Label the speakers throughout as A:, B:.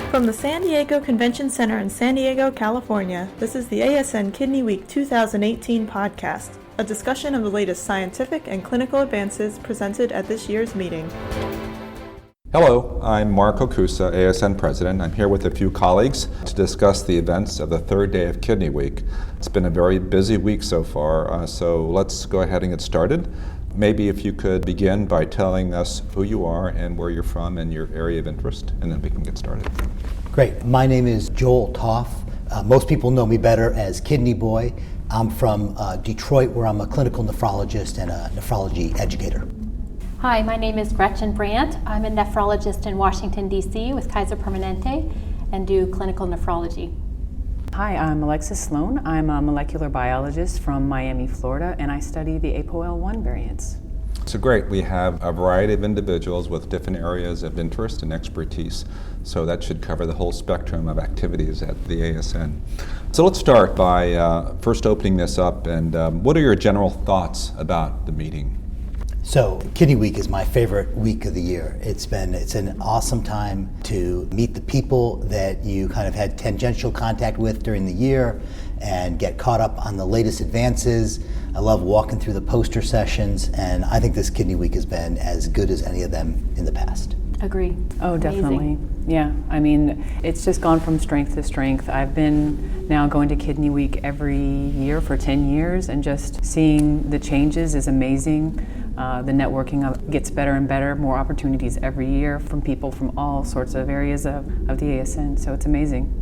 A: From the San Diego Convention Center in San Diego, California, this is the ASN Kidney Week 2018 podcast, a discussion of the latest scientific and clinical advances presented at this year's meeting.
B: Hello, I'm Mark Okusa, ASN President. I'm here with a few colleagues to discuss the events of the third day of Kidney Week. It's been a very busy week so far, so let's go ahead and get started. Maybe if you could begin by telling us who you are and where you're from and your area of interest, and then we can get started.
C: Great. My name is Joel Topf. Most people know me better as Kidney Boy. I'm from Detroit, where I'm a clinical nephrologist and a nephrology educator.
D: Hi, my name is Gretchen Brandt. I'm a nephrologist in Washington, D.C. with Kaiser Permanente and do clinical nephrology.
E: Hi, I'm Alexis Sloan. I'm a molecular biologist from Miami, Florida, and I study the APOL1 variants.
B: So great, we have a variety of individuals with different areas of interest and expertise. So that should cover the whole spectrum of activities at the ASN. So let's start by first opening this up, and what are your general thoughts about the meeting?
C: So Kidney Week is my favorite week of the year. It's an awesome time to meet the people that you kind of had tangential contact with during the year and get caught up on the latest advances. I love walking through the poster sessions, and I think this Kidney Week has been as good as any of them in the past.
D: Agree.
E: Oh, definitely. Yeah, I mean, it's just gone from strength to strength. I've been now going to Kidney Week every year for 10 years, and just seeing the changes is amazing. The networking gets better and better, more opportunities every year from people from all sorts of areas of the ASN, so it's amazing.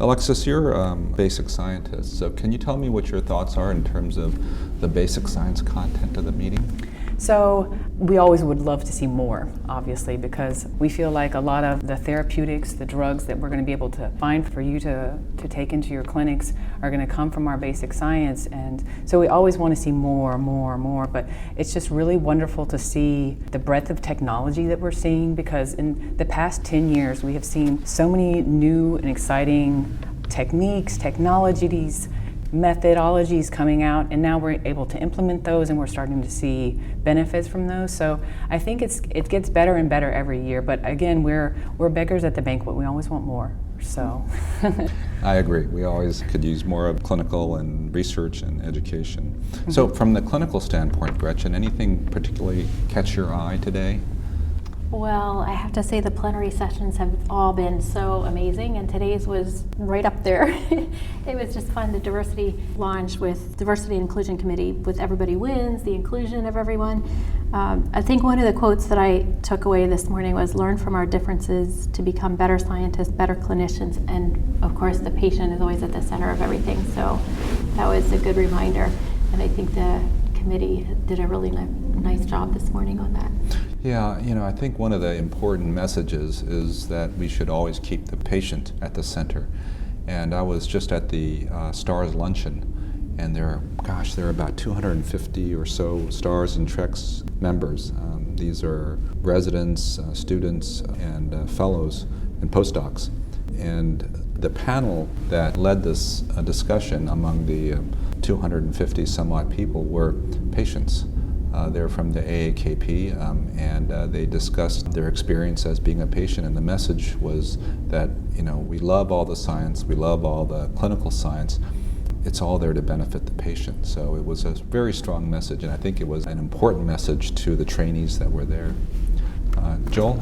B: Alexis, you're a basic scientist, so can you tell me what your thoughts are in terms of the basic science content of the meeting?
E: So we always would love to see more, obviously, because we feel like a lot of the therapeutics, the drugs that we're going to be able to find for you to take into your clinics are going to come from our basic science. And so we always want to see more, but it's just really wonderful to see the breadth of technology that we're seeing, because in the past 10 years we have seen so many new and exciting techniques, technologies, methodologies coming out, and now we're able to implement those, and we're starting to see benefits from those. So I think it gets better and better every year. But again, we're beggars at the banquet. We always want more. So
B: I agree. We always could use more of clinical and research and education. Mm-hmm. So from the clinical standpoint, Gretchen, anything particularly catch your eye today?
D: Well, I have to say the plenary sessions have all been so amazing, and today's was right up there. It was just fun. The diversity launch with Diversity and Inclusion Committee with Everybody Wins, the inclusion of everyone. I think one of the quotes that I took away this morning was learn from our differences to become better scientists, better clinicians, and of course the patient is always at the center of everything. So that was a good reminder, and I think the committee did a really nice job this morning on that.
B: Yeah, I think one of the important messages is that we should always keep the patient at the center. And I was just at the STARS luncheon, and there are about 250 or so STARS and TREX members. These are residents, students, and fellows and postdocs. And the panel that led this discussion among the 250 some odd people were patients. They're from the AAKP, and they discussed their experience as being a patient, and the message was that we love all the science, we love all the clinical science, it's all there to benefit the patient. So it was a very strong message, and I think it was an important message to the trainees that were there. Joel,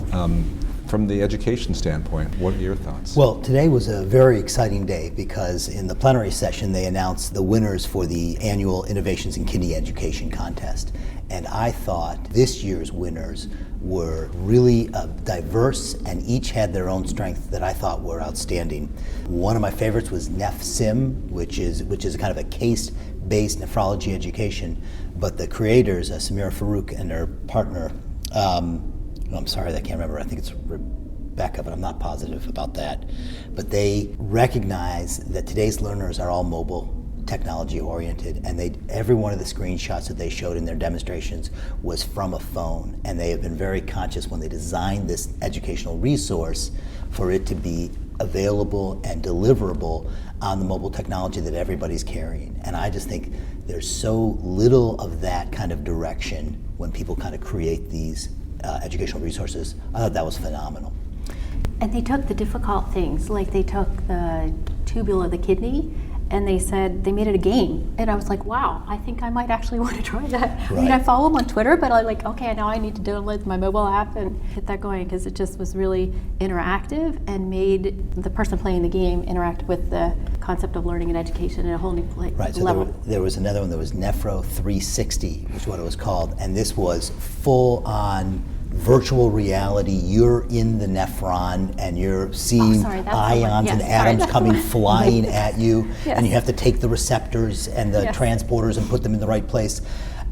B: from the education standpoint, what are your thoughts?
C: Well, today was a very exciting day because in the plenary session they announced the winners for the annual Innovations in Kidney Education contest. And I thought this year's winners were really diverse and each had their own strengths that I thought were outstanding. One of my favorites was NephSim, which is a kind of a case-based nephrology education. But the creators, Samira Farouk and her partner, I'm sorry, I can't remember. I think it's Rebecca, but I'm not positive about that. But they recognize that today's learners are all mobile, technology oriented, and every one of the screenshots that they showed in their demonstrations was from a phone. And they have been very conscious when they designed this educational resource for it to be available and deliverable on the mobile technology that everybody's carrying. And I just think there's so little of that kind of direction when people kind of create these educational resources. I thought that was phenomenal.
D: And they took the difficult things, like they took the tubule of the kidney, and they said they made it a game. And I was like, wow, I think I might actually want to try that.
C: Right.
D: I mean, I follow them on Twitter, but I'm like, okay, now I need to download my mobile app and get that going, because it just was really interactive and made the person playing the game interact with the concept of learning and education in a whole new
C: Right, so
D: level.
C: there was another one that was Nephro 360, which is what it was called, and this was full on virtual reality. You're in the nephron and you're seeing
D: sorry, that's the one.
C: ions
D: Yes,
C: and
D: sorry,
C: atoms
D: that's the
C: coming
D: one.
C: flying at you,
D: Yes.
C: and you have to take the receptors and the
D: Yes.
C: transporters and put them in the right place.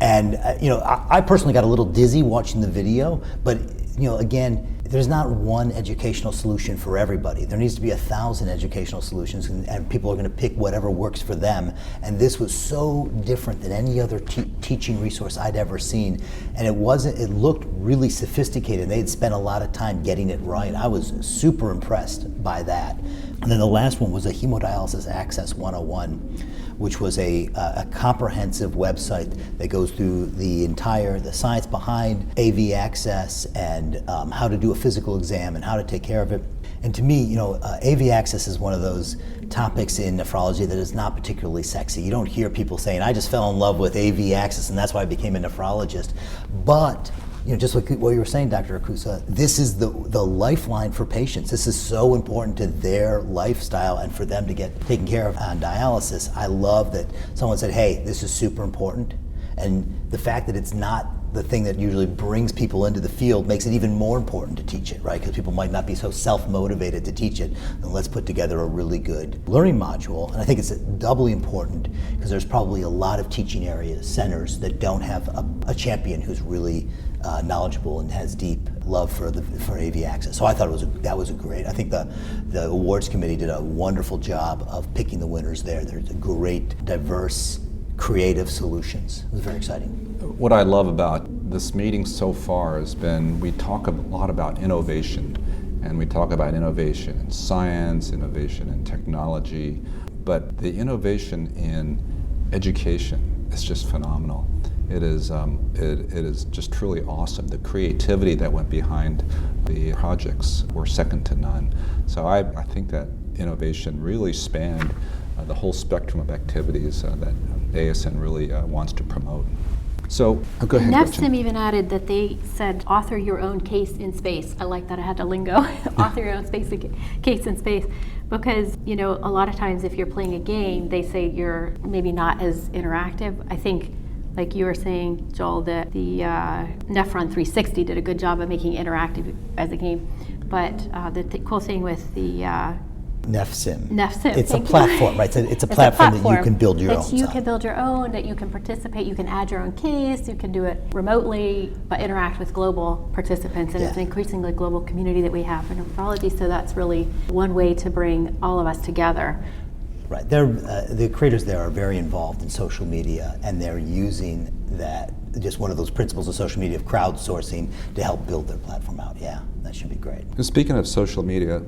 C: And I personally got a little dizzy watching the video, but again, there's not one educational solution for everybody. There needs to be 1,000 educational solutions, and people are going to pick whatever works for them. And this was so different than any other teaching resource I'd ever seen. And it looked really sophisticated. They had spent a lot of time getting it right. I was super impressed by that. And then the last one was a Hemodialysis Access 101, which was a comprehensive website that goes through the science behind AV access and how to do a physical exam and how to take care of it. And to me, AV access is one of those topics in nephrology that is not particularly sexy. You don't hear people saying, I just fell in love with AV access and that's why I became a nephrologist. But just like what you were saying, Dr. Okusa, this is the lifeline for patients. This is so important to their lifestyle and for them to get taken care of on dialysis. I love that someone said, hey, this is super important. And the fact that it's not the thing that usually brings people into the field makes it even more important to teach it, right? Because people might not be so self-motivated to teach it. Then let's put together a really good learning module. And I think it's doubly important because there's probably a lot of teaching centers that don't have a champion who's really knowledgeable and has deep love for AV access. So I thought that was a great. I think the awards committee did a wonderful job of picking the winners there. There's a great, diverse, creative solutions. It was very exciting.
B: What I love about this meeting so far has been we talk a lot about innovation, and we talk about innovation in science, innovation in technology, but the innovation in education is just phenomenal. It is just truly awesome. The creativity that went behind the projects were second to none. So I think that innovation really spanned the whole spectrum of activities that ASN really wants to promote. So, go ahead, Gretchen.
D: NEFSIM even added that they said, author your own case in space. I like that I had to lingo. Author your own case in space. Because, a lot of times if you're playing a game, they say you're maybe not as interactive. I think, like you were saying, Joel, that the Nephron 360 did a good job of making it interactive as a game. But the cool thing with the
C: NEFSIM. It's a platform, right? It's a platform that you can build your own.
D: That you can build your own, that you can participate, you can add your own case, you can do it remotely, but interact with global participants. And it's an increasingly global community that we have in nephrology, so that's really one way to bring all of us together.
C: Right. The creators there are very involved in social media, and they're using that, just one of those principles of social media of crowdsourcing to help build their platform out. Yeah, that should be great.
B: Speaking of social media,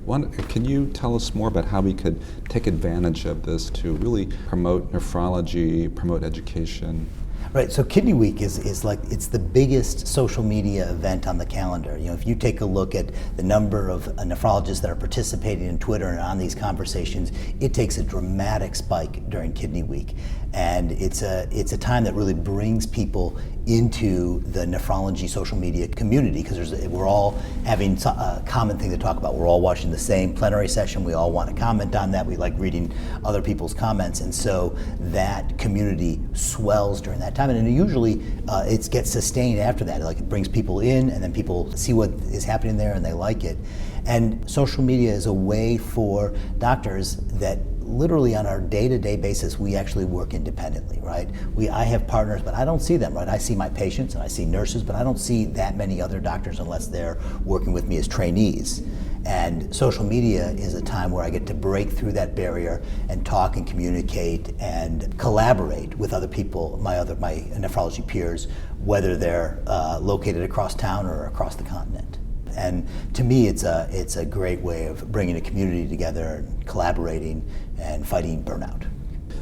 B: can you tell us more about how we could take advantage of this to really promote nephrology, promote education?
C: Right, so Kidney Week is like, it's the biggest social media event on the calendar. If you take a look at the number of nephrologists that are participating in Twitter and on these conversations, it takes a dramatic spike during Kidney Week. And it's a time that really brings people into the nephrology social media community, because we're all having a common thing to talk about. We're all watching the same plenary session. We all want to comment on that. We like reading other people's comments. And so that community swells during that time. And usually it gets sustained after that. Like, it brings people in, and then people see what is happening there and they like it. And social media is a way for doctors that literally on our day-to-day basis, we actually work independently, right? I have partners, but I don't see them, right? I see my patients and I see nurses, but I don't see that many other doctors unless they're working with me as trainees. And social media is a time where I get to break through that barrier and talk and communicate and collaborate with other people, my nephrology peers, whether they're located across town or across the continent. And to me, it's a great way of bringing a community together, collaborating, and fighting burnout.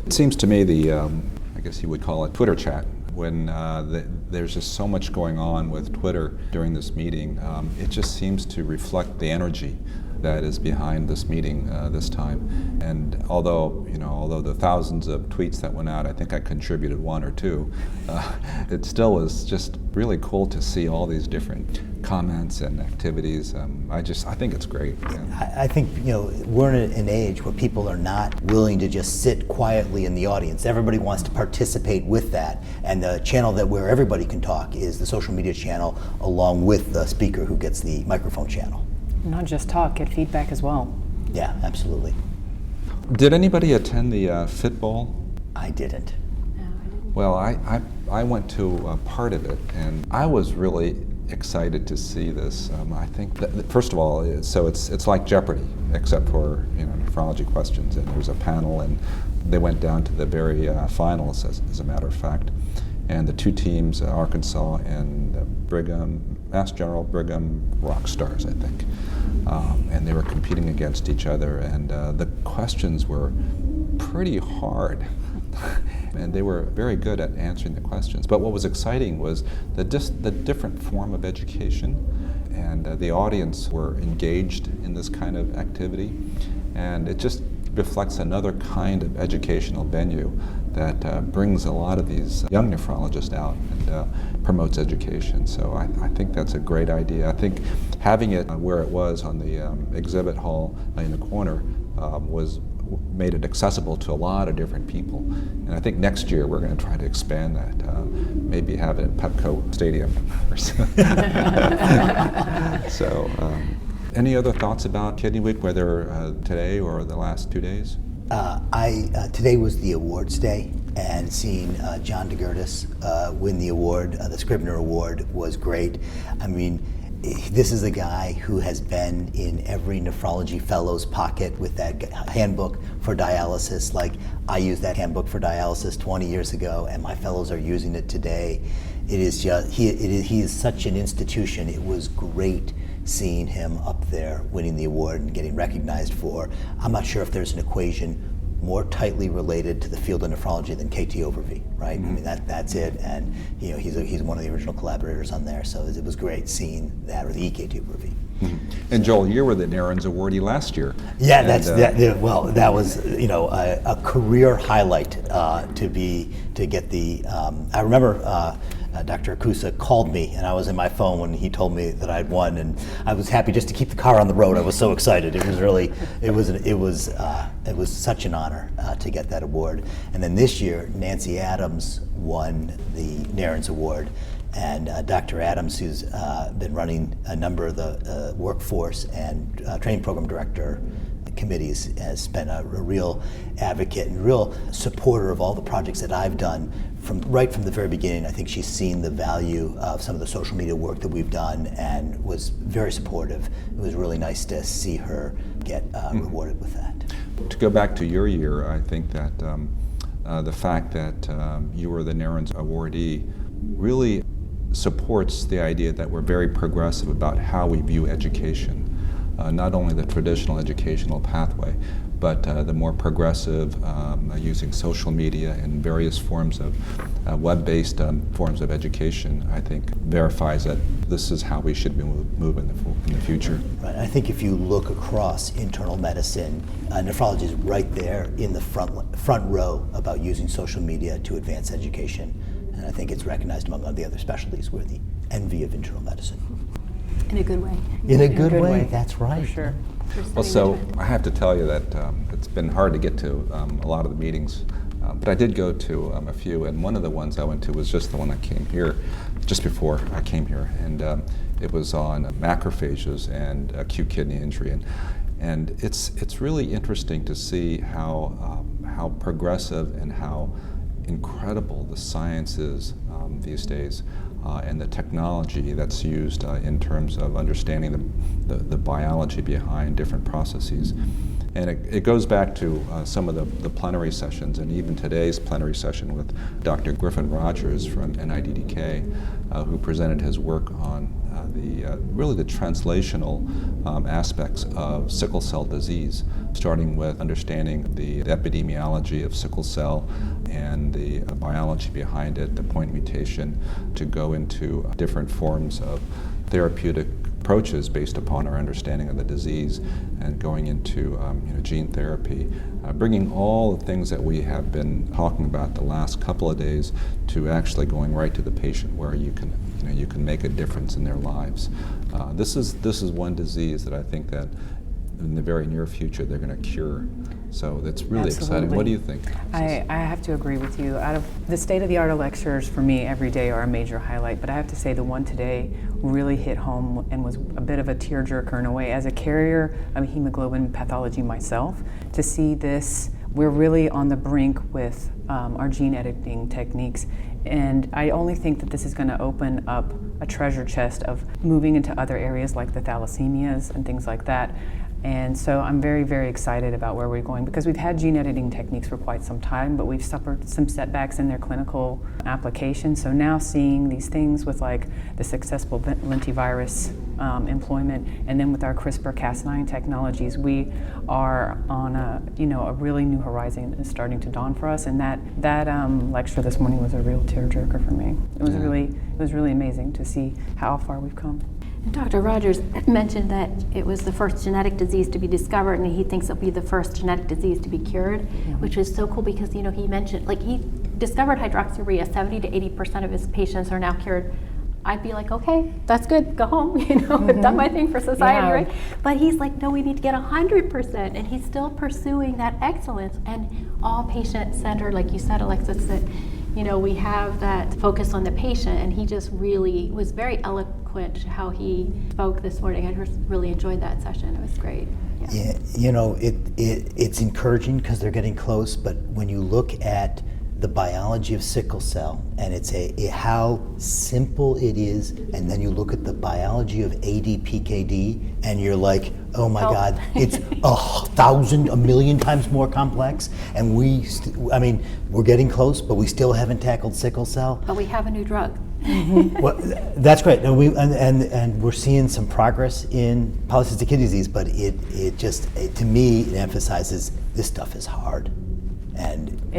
B: It seems to me I guess you would call it Twitter chat, when there's just so much going on with Twitter during this meeting. It just seems to reflect the energy that is behind this meeting this time. And although the thousands of tweets that went out, I think I contributed one or two, it still was just really cool to see all these different comments and activities. I think it's great. Yeah.
C: I think we're in an age where people are not willing to just sit quietly in the audience. Everybody wants to participate with that, and the channel where everybody can talk is the social media channel, along with the speaker who gets the microphone channel.
E: Not just talk, get feedback as well.
C: Yeah, absolutely.
B: Did anybody attend the Fit Ball?
C: I didn't.
D: No, I didn't.
B: Well, I went to part of it, and I was really excited to see this. I think that, first of all, it's like Jeopardy, except for nephrology questions, and there's a panel, and they went down to the very finals, as a matter of fact. And the two teams, Arkansas and Mass General Brigham Rock Stars, I think. And they were competing against each other, and the questions were pretty hard. And they were very good at answering the questions. But what was exciting was the different form of education, and the audience were engaged in this kind of activity. And it just reflects another kind of educational venue that brings a lot of these young nephrologists out and promotes education. So I think that's a great idea. I think having it where it was on the exhibit hall in the corner made it accessible to a lot of different people. And I think next year we're going to try to expand that, maybe have it at Pepco Stadium or something. So, any other thoughts about Kidney Week, whether today or the last 2 days?
C: Today was the awards day, and seeing John DeGurtis win the award, the Scribner Award, was great. I mean, this is a guy who has been in every nephrology fellow's pocket with that handbook for dialysis. Like, I used that handbook for dialysis 20 years ago, and my fellows are using it today. It is just, he is such an institution. It was great seeing him up there winning the award and getting recognized for. I'm not sure if there's an equation more tightly related to the field of nephrology than KT over V, right? Mm-hmm. I mean, that's it, and he's one of the original collaborators on there, so it was great seeing that, or the EKT over V.
B: Mm-hmm. And Joel, you were the Narons awardee last year.
C: Yeah, that was a career highlight to get the. I remember. Dr. Okusa called me, and I was in my phone when he told me that I'd won, and I was happy just to keep the car on the road. I was so excited. It was really, it was such an honor to get that award. And then this year, Nancy Adams won the Narons Award, and Dr. Adams, who's been running a number of the workforce and training program director committees, has been a real advocate and real supporter of all the projects that I've done right from the very beginning. I think she's seen the value of some of the social media work that we've done and was very supportive. It was really nice to see her get rewarded with that.
B: To go back to your year, I think that the fact that you were the Narons awardee really supports the idea that we're very progressive about how we view education. Not only the traditional educational pathway, but the more progressive, using social media and various forms of web-based forms of education, I think verifies that this is how we should be moving in the future.
C: Right. I think if you look across internal medicine, nephrology is right there in the front row about using social media to advance education. And I think it's recognized among the other specialties. We're the envy of internal medicine.
D: In a good way.
C: In a good way, that's right.
E: For sure.
B: Well, so I have to tell you that it's been hard to get to a lot of the meetings, but I did go to a few, and one of the ones I went to was just the one that came here, just before I came here, and it was on macrophages and acute kidney injury, and it's really interesting to see how progressive and how incredible the science is these days. And the technology that's used in terms of understanding the biology behind different processes. And it goes back to some of the plenary sessions, and even today's plenary session with Dr. Griffin Rogers from NIDDK, who presented his work on really the translational aspects of sickle cell disease, starting with understanding the epidemiology of sickle cell and the biology behind it, the point mutation, to go into different forms of therapeutic approaches based upon our understanding of the disease, and going into gene therapy, bringing all the things that we have been talking about the last couple of days to actually going right to the patient, where you can make a difference in their lives. This is one disease that I think that in the very near future they're going to cure. So that's really exciting. What do you think?
E: I have to agree with you. Out of the state-of-the-art lectures for me every day are a major highlight, but I have to say the one today really hit home and was a bit of a tearjerker in a way. As a carrier of hemoglobin pathology myself, to see this, we're really on the brink with our gene editing techniques, and I only think that this is going to open up a treasure chest of moving into other areas like the thalassemias and things like that. And so I'm very, very excited about where we're going, because we've had gene editing techniques for quite some time, but we've suffered some setbacks in their clinical application. So now seeing these things with like the successful lentivirus employment, and then with our CRISPR-Cas9 technologies, we are on a really new horizon is starting to dawn for us. And that lecture this morning was a real tearjerker for me. It was really amazing to see how far we've come.
D: Dr. Rogers mentioned that it was the first genetic disease to be discovered, and he thinks it'll be the first genetic disease to be cured, which is so cool because, he mentioned, he discovered hydroxyurea, 70 to 80% of his patients are now cured. I'd be like, okay, that's good, go home, I've done my thing for society, right? But he's like, no, we need to get 100%, and he's still pursuing that excellence, and all patient-centered, like you said, Alexis, that we have that focus on the patient, and he just really was very eloquent how he spoke this morning. I just really enjoyed that session. It was great.
C: Yeah, it's encouraging because they're getting close, but when you look at the biology of sickle cell, and it's how simple it is, and then you look at the biology of ADPKD, and you're like, oh my God, it's 1,000, 1,000,000 times more complex, and we're getting close, but we still haven't tackled sickle cell.
D: But we have a new drug.
C: Well, that's great, and we're seeing some progress in polycystic kidney disease, but it just to me it emphasizes this stuff is hard. And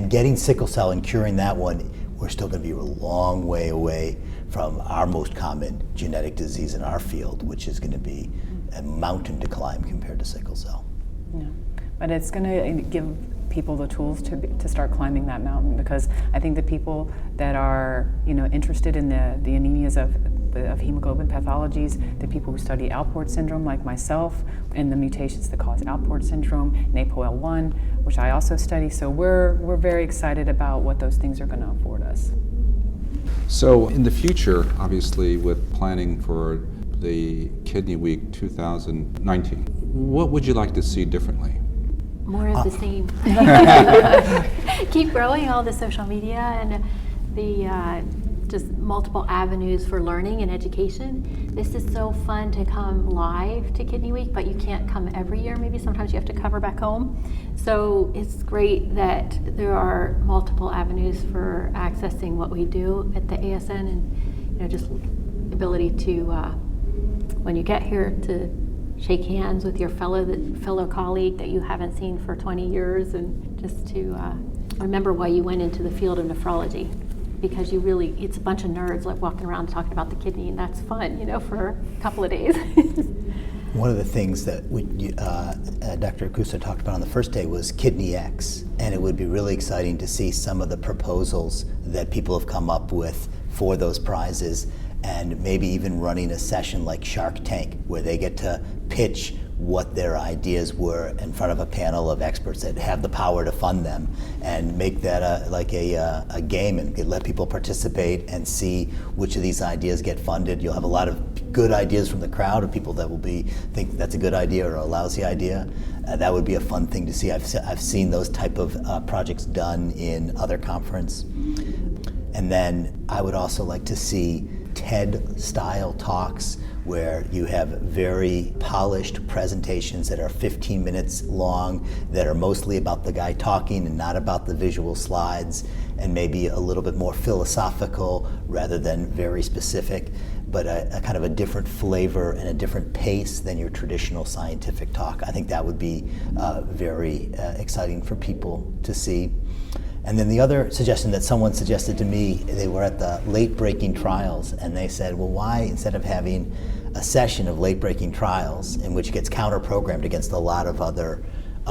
C: getting sickle cell and curing that one, we're still going to be a long way away from our most common genetic disease in our field, which is going to be a mountain to climb compared to sickle cell.
E: Yeah, but it's going to give people the tools to start climbing that mountain, because I think the people that are interested in the anemias of hemoglobin pathologies, the people who study Alport syndrome like myself, and the mutations that cause Alport syndrome, and APOL1, which I also study. So we're very excited about what those things are going to afford us.
B: So in the future, obviously, with planning for the Kidney Week 2019, what would you like to see differently?
D: More of the same. Keep growing all the social media and the just multiple avenues for learning and education. This is so fun to come live to Kidney Week, but you can't come every year. Maybe sometimes you have to cover back home. So it's great that there are multiple avenues for accessing what we do at the ASN, and just ability to, when you get here, to shake hands with your fellow colleague that you haven't seen for 20 years, and just to remember why you went into the field of nephrology, because it's a bunch of nerds like walking around talking about the kidney, and that's fun, for a couple of days.
C: One of the things that Dr. Okusa talked about on the first day was Kidney X, and it would be really exciting to see some of the proposals that people have come up with for those prizes, and maybe even running a session like Shark Tank, where they get to pitch what their ideas were in front of a panel of experts that have the power to fund them, and make that a game, and let people participate and see which of these ideas get funded. You'll have a lot of good ideas from the crowd of people that will think that's a good idea or a lousy idea. That would be a fun thing to see. I've seen those type of projects done in other conference. And then I would also like to see TED-style talks where you have very polished presentations that are 15 minutes long, that are mostly about the guy talking and not about the visual slides, and maybe a little bit more philosophical rather than very specific. but a kind of a different flavor and a different pace than your traditional scientific talk. I think that would be very exciting for people to see. And then the other suggestion that someone suggested to me, they were at the late-breaking trials, and they said, well, why, instead of having a session of late-breaking trials in which gets counter-programmed against a lot of other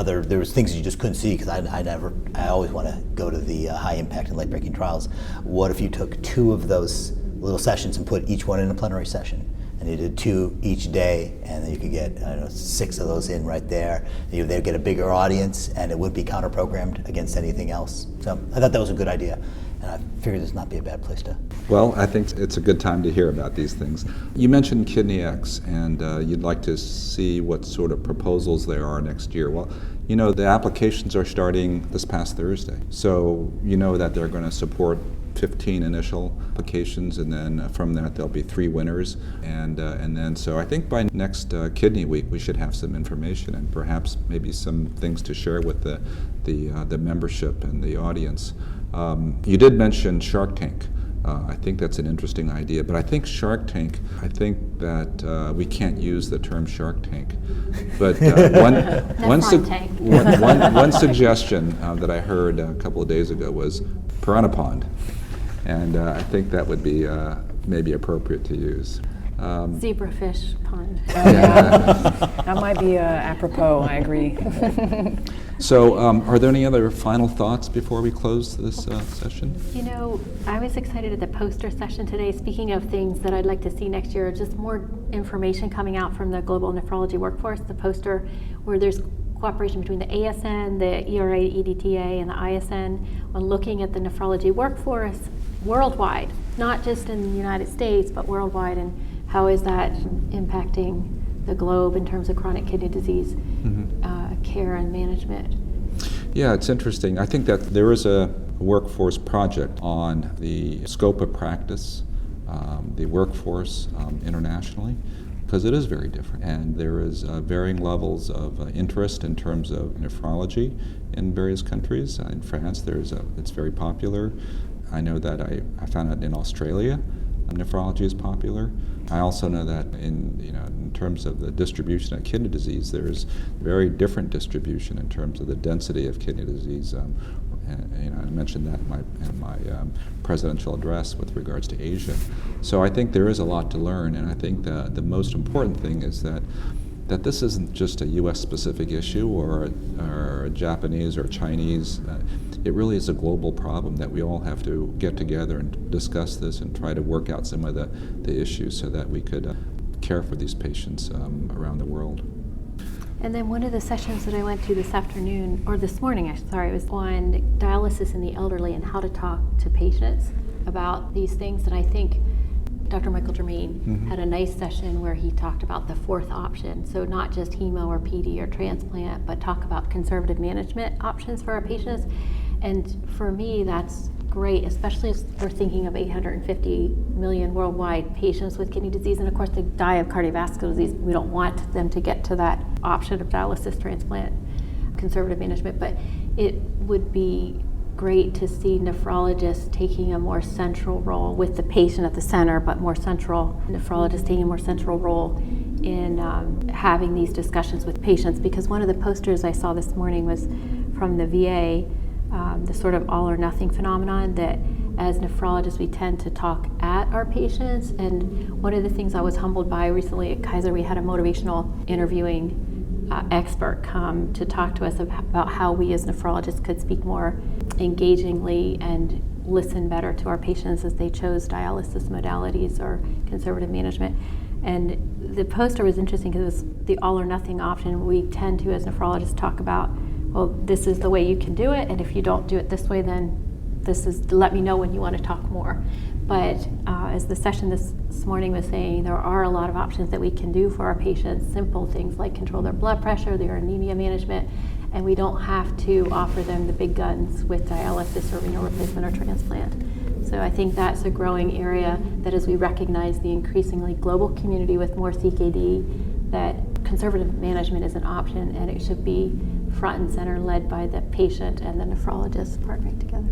C: there was things you just couldn't see, because I always want to go to the high-impact and late-breaking trials. What if you took 2 of those little sessions and put each one in a plenary session? And you did 2 each day, and then you could get 6 of those in right there. They'd get a bigger audience, and it wouldn't be counter-programmed against anything else. So I thought that was a good idea, and I figured this not be a bad place to.
B: Well, I think it's a good time to hear about these things. You mentioned KidneyX, and you'd like to see what sort of proposals there are next year. Well, the applications are starting this past Thursday, so that they're going to support 15 initial applications, and then from that there'll be 3 winners, and then so I think by next Kidney Week we should have some information and perhaps maybe some things to share with the membership and the audience. You did mention Shark Tank. I think that's an interesting idea, but I think Shark Tank, I think that we can't use the term Shark Tank, but one suggestion that I heard a couple of days ago was Piranha Pond, and I think that would be maybe appropriate to use.
D: Zebrafish pond.
E: That might be apropos, I agree.
B: So are there any other final thoughts before we close this session?
D: I was excited at the poster session today. Speaking of things that I'd like to see next year, just more information coming out from the global nephrology workforce, the poster where there's cooperation between the ASN, the ERA, EDTA, and the ISN on looking at the nephrology workforce worldwide, not just in the United States, but worldwide, and how is that impacting the globe in terms of chronic kidney disease care and management.
B: Yeah, it's interesting. I think that there is a workforce project on the scope of practice, the workforce internationally, because it is very different, and there is varying levels of interest in terms of nephrology in various countries. In France, it's very popular. I know that I found out in Australia, nephrology is popular. I also know that in terms of the distribution of kidney disease, there's very different distribution in terms of the density of kidney disease. I mentioned that in my presidential address with regards to Asia. So I think there is a lot to learn, and I think the most important thing is that this isn't just a U.S.-specific issue or a Japanese or Chinese. It really is a global problem that we all have to get together and discuss this and try to work out some of the issues so that we could care for these patients around the world.
D: And then one of the sessions that I went to this afternoon, or this morning, was on dialysis in the elderly and how to talk to patients about these things. And I think Dr. Michael Germain had a nice session where he talked about the 4th option. So not just hemo or PD or transplant, but talk about conservative management options for our patients. And for me, that's great, especially as we're thinking of 850 million worldwide patients with kidney disease. And of course, they die of cardiovascular disease. We don't want them to get to that option of dialysis, transplant, conservative management. But it would be great to see nephrologists taking a more central role with the patient at the center, but more central, nephrologists taking a more central role in having these discussions with patients. Because one of the posters I saw this morning was from the VA, the sort of all or nothing phenomenon that as nephrologists we tend to talk at our patients. And one of the things I was humbled by recently at Kaiser, we had a motivational interviewing expert come to talk to us about how we as nephrologists could speak more engagingly and listen better to our patients as they chose dialysis modalities or conservative management. And the poster was interesting because it was the all or nothing option. We tend to, as nephrologists, talk about, well, this is the way you can do it, and if you don't do it this way, then let me know when you want to talk more. But as the session this morning was saying, there are a lot of options that we can do for our patients, simple things like control their blood pressure, their anemia management, and we don't have to offer them the big guns with dialysis or renal replacement or transplant. So I think that's a growing area that as we recognize the increasingly global community with more CKD, that conservative management is an option, and it should be front and center, led by the patient and the nephrologist partnering together.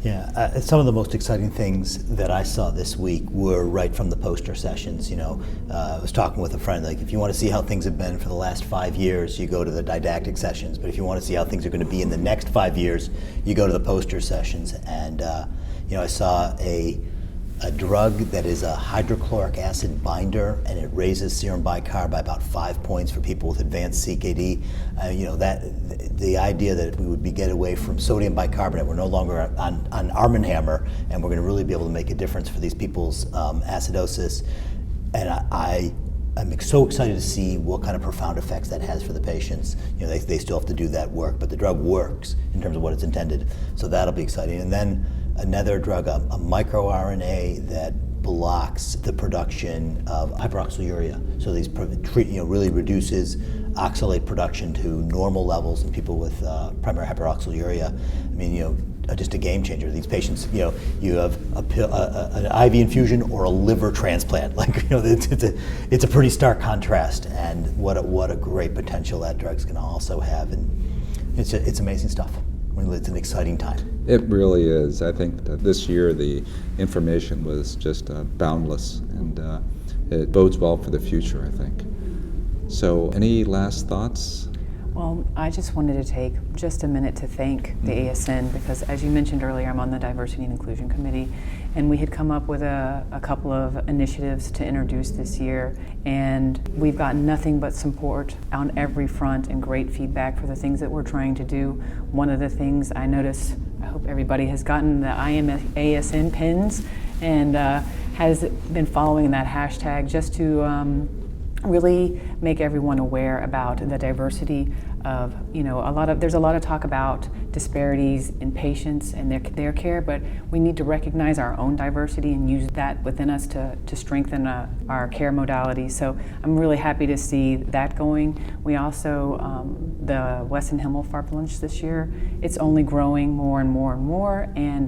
C: Yeah, some of the most exciting things that I saw this week were right from the poster sessions. I was talking with a friend, like, if you want to see how things have been for the last 5 years, you go to the didactic sessions. But if you want to see how things are going to be in the next 5 years, you go to the poster sessions. And, I saw a drug that is a hydrochloric acid binder, and it raises serum bicarb by about 5 points for people with advanced CKD. The idea that we would get away from sodium bicarbonate, we're no longer on Arm & Hammer, and we're going to really be able to make a difference for these people's acidosis. And I'm so excited to see what kind of profound effects that has for the patients. They still have to do that work, but the drug works in terms of what it's intended. So that'll be exciting. And then another drug, a microRNA that blocks the production of hyperoxaluria. So these really reduces oxalate production to normal levels in people with primary hyperoxaluria. I mean, just a game changer. These patients, you have an IV infusion or a liver transplant. It's a pretty stark contrast, and what a great potential that drug's going to also have, and it's amazing stuff. It's an exciting time.
B: It really is. I think that this year the information was just boundless, and it bodes well for the future, I think. So, any last thoughts?
E: Well, I just wanted to take just a minute to thank the ASN, because as you mentioned earlier, I'm on the Diversity and Inclusion Committee, and we had come up with a couple of initiatives to introduce this year, and we've gotten nothing but support on every front and great feedback for the things that we're trying to do. One of the things I noticed, I hope everybody has gotten the I am ASN pins and has been following that hashtag just to really make everyone aware about the diversity of, there's a lot of talk about disparities in patients and their care, but we need to recognize our own diversity and use that within us to strengthen our care modalities. So I'm really happy to see that going. We also, the Wesson Himmelfarb lunch this year, it's only growing more and more and more, and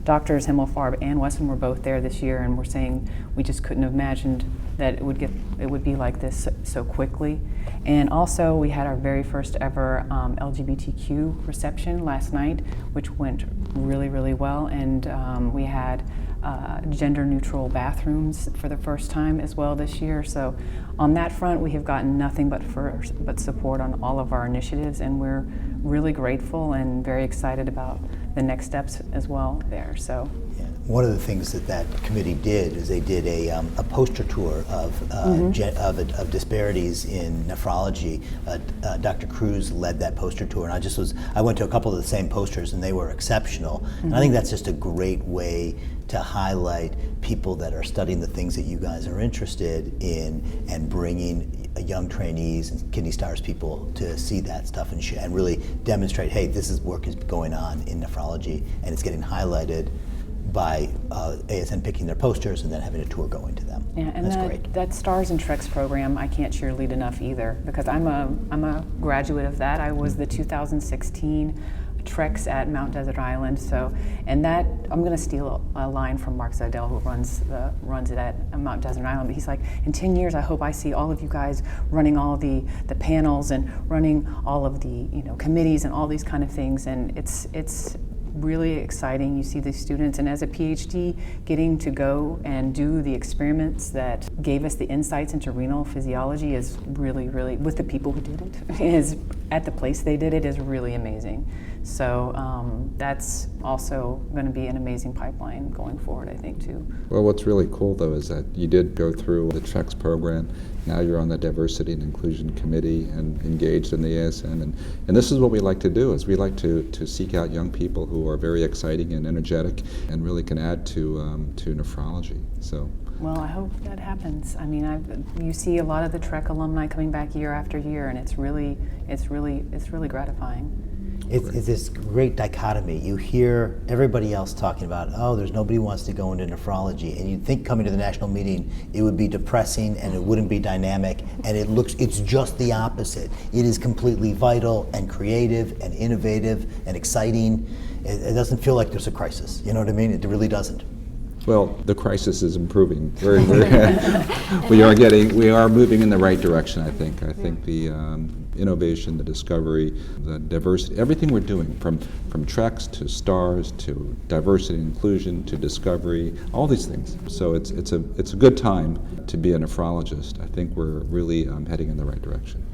E: Doctors Himmelfarb and Wesson were both there this year, and we're saying we just couldn't have imagined that it would be like this so quickly. And also we had our very first ever LGBTQ reception last night, which went really, really well, and we had gender neutral bathrooms for the first time as well this year. So on that front, we have gotten nothing but support on all of our initiatives, and we're really grateful and very excited about the next steps as well there. So.
C: Yeah. One of the things that committee did is they did a poster tour of disparities in nephrology. Dr. Cruz led that poster tour, and I went to a couple of the same posters, and they were exceptional. Mm-hmm. And I think that's just a great way to highlight people that are studying the things that you guys are interested in, and bringing young trainees and Kidney Stars people to see that stuff and really demonstrate, hey, work is going on in nephrology, and it's getting highlighted by ASN picking their posters and then having a tour going to them.
E: Yeah, and
C: that's great.
E: That Stars and Treks program, I can't cheerlead enough either, because I'm a graduate of that. I was the 2016 Treks at Mount Desert Island. So, and that, I'm going to steal a line from Mark Zidell, who runs it at Mount Desert Island. But he's like, in 10 years, I hope I see all of you guys running all the panels and running all of the committees and all these kind of things. And it's really exciting. You see these students, and as a PhD, getting to go and do the experiments that gave us the insights into renal physiology is really, really, with the people who did it, is at the place they did it, is really amazing. So that's also going to be an amazing pipeline going forward, I think, too.
B: Well, what's really cool, though, is that you did go through the CHECS program. Now you're on the Diversity and Inclusion Committee and engaged in the ASN. And this is what we like to do, is we like to seek out young people who are very exciting and energetic and really can add to nephrology. So.
E: Well, I hope that happens. I mean, you see a lot of the Trek alumni coming back year after year, and it's really gratifying.
C: It's this great dichotomy. You hear everybody else talking about, there's nobody who wants to go into nephrology, and you'd think coming to the national meeting it would be depressing and it wouldn't be dynamic, and it's just the opposite. It is completely vital and creative and innovative and exciting. It doesn't feel like there's a crisis. You know what I mean? It really doesn't.
B: Well, the crisis is improving. We are moving in the right direction, I think. I think the innovation, the discovery, the diversity, everything we're doing, from TREX to STARS to diversity and inclusion to discovery, all these things. So it's a good time to be a nephrologist. I think we're really heading in the right direction.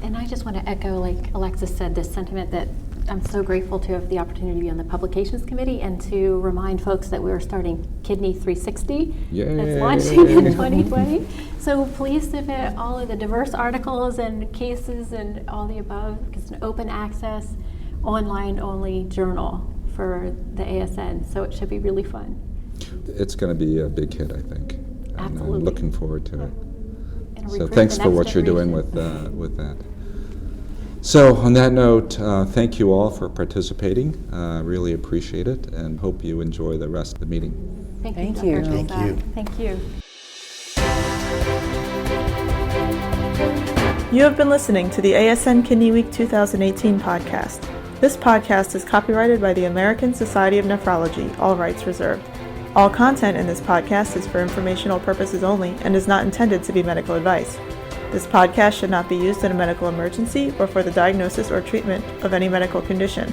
D: And I just want to echo, like Alexis said, this sentiment that I'm so grateful to have the opportunity to be on the publications committee and to remind folks that we are starting Kidney 360.
B: Yay.
D: That's launching in 2020. So please submit all of the diverse articles and cases and all the above. It's an open access, online only journal for the ASN. So it should be really fun.
B: It's going to be a big hit, I think. And
D: Absolutely.
B: I'm looking forward to it.
D: It'll
B: So
D: recruit
B: thanks
D: the
B: for
D: next
B: what you're doing
D: generation.
B: with that. So on that note, thank you all for participating. Really appreciate it and hope you enjoy the rest of the meeting.
E: Thank you.
D: Dr.
C: Thank
D: Topf.
C: you.
D: Thank you.
A: You have been listening to the ASN Kidney Week 2018 podcast. This podcast is copyrighted by the American Society of Nephrology, all rights reserved. All content in this podcast is for informational purposes only and is not intended to be medical advice. This podcast should not be used in a medical emergency or for the diagnosis or treatment of any medical condition.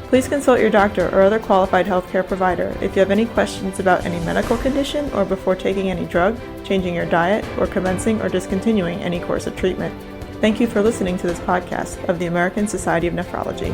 A: Please consult your doctor or other qualified healthcare provider if you have any questions about any medical condition or before taking any drug, changing your diet, or commencing or discontinuing any course of treatment. Thank you for listening to this podcast of the American Society of Nephrology.